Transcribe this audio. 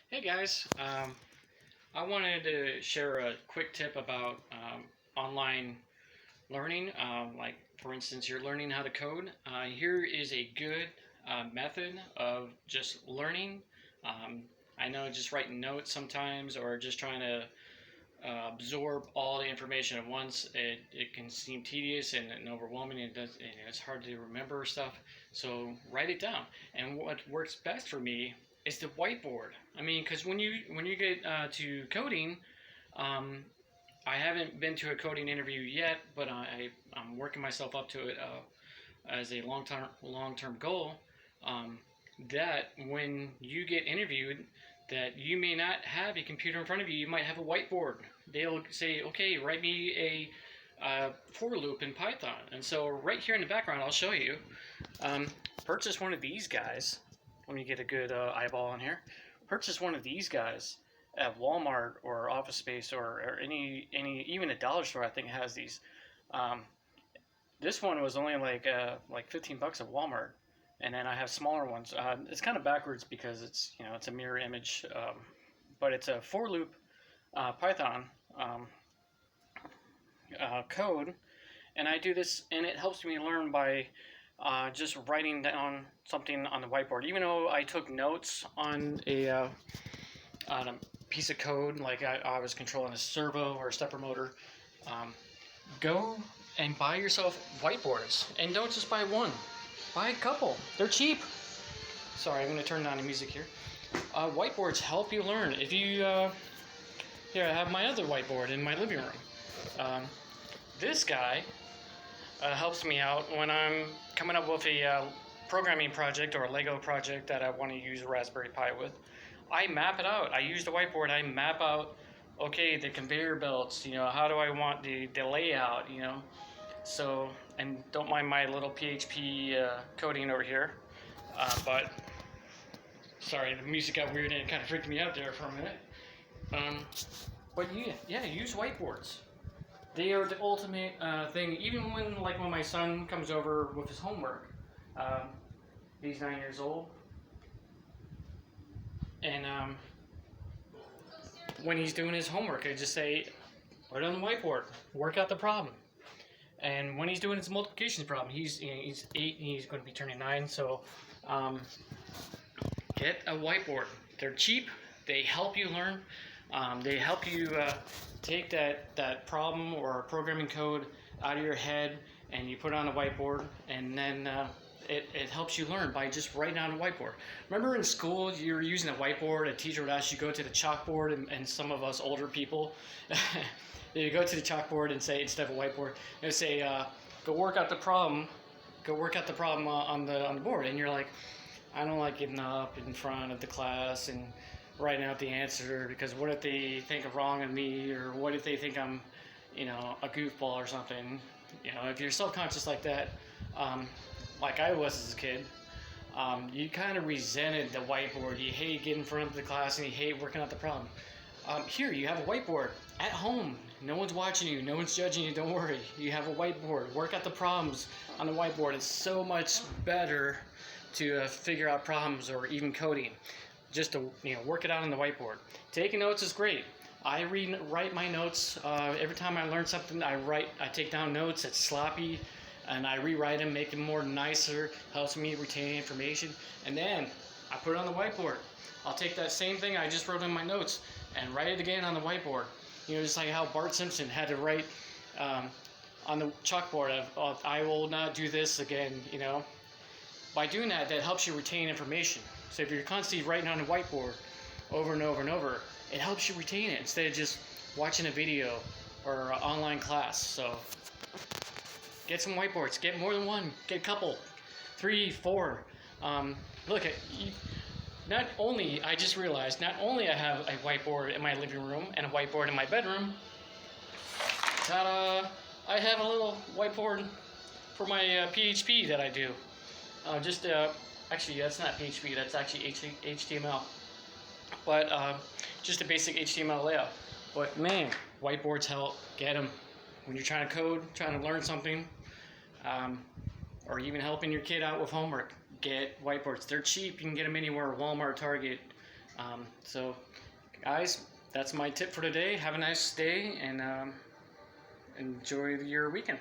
Hey guys, I wanted to share a quick tip about online learning. Like, for instance, you're learning how to code. Here is a good method of just learning. Um, I know just writing notes sometimes or just trying to absorb all the information at once, it can seem tedious and overwhelming, and it's hard to remember stuff. So write it down. And what works best for me is the whiteboard. I mean, because when you get to coding, um, I haven't been to a coding interview yet, but I'm working myself up to it as a long term goal. Um, that when you get interviewed, that you may not have a computer in front of you, you might have a whiteboard. They'll say, okay, write me a for loop in Python. And so right here in the background, I'll show you. Um, Purchase one of these guys. Let me get a good eyeball on here. Purchase one of these guys at Walmart or Office Space or any even a dollar store. I think has these. Um, this one was only like 15 bucks at Walmart, and then I have smaller ones. It's kind of backwards because it's a mirror image, but it's a for loop Python um, code, and I do this, and it helps me learn by just writing down something on the whiteboard. Even though I took notes on a piece of code, like I was controlling a servo or a stepper motor, um, go and buy yourself whiteboards, and don't just buy one. Buy a couple. They're cheap. Sorry, I'm going to turn down the music here. Whiteboards help you learn. If you here, I have my other whiteboard in my living room. Um, this guy helps me out when I'm coming up with a programming project or a Lego project that I want to use a Raspberry Pi with. I map it out. I use the whiteboard. I map out, okay, the conveyor belts. How do I want the layout? So, and don't mind my little PHP coding over here, but sorry, the music got weird and it kind of freaked me out there for a minute. But yeah, use whiteboards. They are the ultimate thing. Even when my son comes over with his homework, um, he's 9 years old, and when he's doing his homework, I just say, put it on the whiteboard, work out the problem. And when he's doing his multiplication problem, he's 8 and he's going to be turning 9. So get a whiteboard. They're cheap. They help you learn. They help you take that problem or programming code out of your head, and you put it on a whiteboard, and then it helps you learn by just writing on a whiteboard. Remember in school, you were using a whiteboard, a teacher would ask you to go to the chalkboard, and some of us older people, you go to the chalkboard and say, instead of a whiteboard, they say, go work out the problem, on the board. And you're like, I don't like getting up in front of the class and writing out the answer, because what if they think of wrong of me, or what if they think I'm, a goofball or something. If you're self-conscious like that, like I was as a kid, you kind of resented the whiteboard. You hate getting in front of the class, and you hate working out the problem. Here, you have a whiteboard at home. No one's watching you. No one's judging you. Don't worry. You have a whiteboard. Work out the problems on the whiteboard. It's so much better to figure out problems or even coding. Just to work it out on the whiteboard. Taking notes is great. I write my notes every time I learn something. I take down notes. It's sloppy, and I rewrite them, make them more nicer. Helps me retain information, and then I put it on the whiteboard. I'll take that same thing I just wrote in my notes and write it again on the whiteboard. Just like how Bart Simpson had to write on the chalkboard of I will not do this again. By doing that, that helps you retain information. So if you're constantly writing on a whiteboard over and over and over, it helps you retain it instead of just watching a video or an online class. So get some whiteboards. Get more than one. Get a couple. 3, 4. Look, I just realized, not only I have a whiteboard in my living room and a whiteboard in my bedroom, ta-da! I have a little whiteboard for my PHP that I do. Actually, that's not PHP, that's actually HTML. But just a basic HTML layout. But man, whiteboards help. Get them. When you're trying to code, trying to learn something, or even helping your kid out with homework, get whiteboards. They're cheap. You can get them anywhere, Walmart, Target, So guys, that's my tip for today. Have a nice day, and enjoy your weekend.